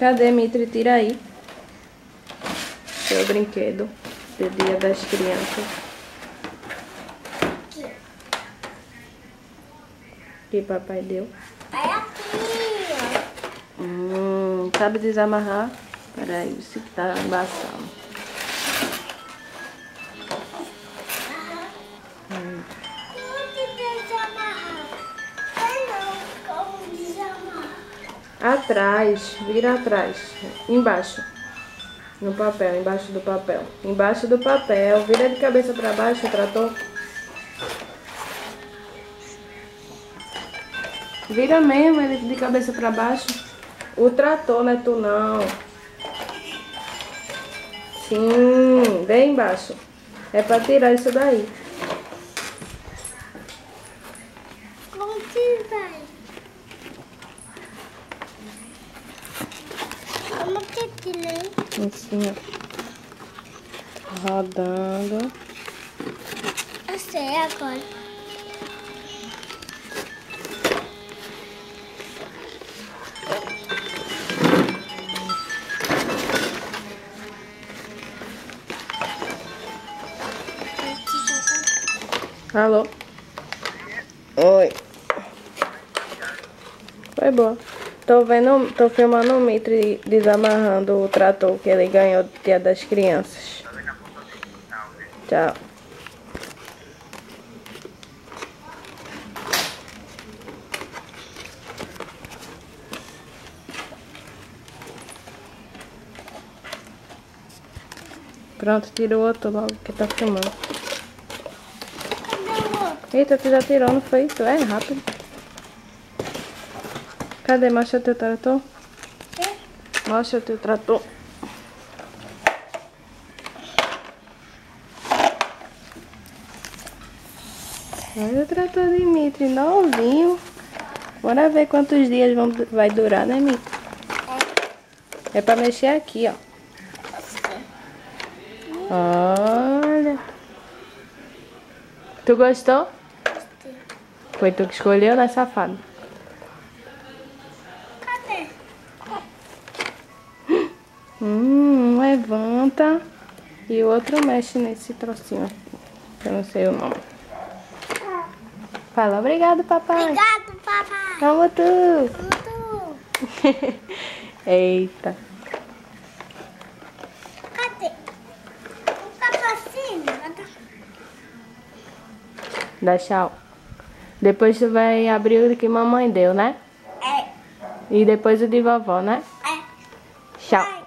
Cadê, Mitri? Tira aí. Seu brinquedo do Dia das Crianças. Que papai deu. É aqui, ó. Sabe desamarrar? Peraí, você que tá embaçando. Como desamarrar? Atrás, vira atrás. Embaixo. No papel, embaixo do papel. Embaixo do papel. Vira de cabeça pra baixo, trator. Vira mesmo ele de cabeça pra baixo. O trator, não é tu não. Sim, bem embaixo. É pra tirar isso daí. Como que vai? Como que tirei? Assim, ó. Rodando. Eu sei agora. Alô? Oi. Foi boa. Tô filmando o Mitri desamarrando o trator que ele ganhou do Dia das Crianças. Tchau. Pronto, tira o outro logo que tá filmando. Cadê o outro? Eita, tu já tirou, não foi? Tu é rápido. Cadê? Mostra o teu trator. Mostra o teu trator. Olha o trator de Mitri, novinho. Bora ver quantos dias vai durar, né, Mitri? É pra mexer aqui, ó. Olha. Tu gostou? Gostei. Foi tu que escolheu, né, safado? Cadê? Levanta. E o outro mexe nesse trocinho aqui. Eu não sei o nome. Fala, obrigado, papai. Obrigado, papai. Amo tu. Tudo. Eita. Cadê? O capacinho. Dá tchau. Depois tu vai abrir o que mamãe deu, né? É. E depois o de vovó, né? É. Tchau.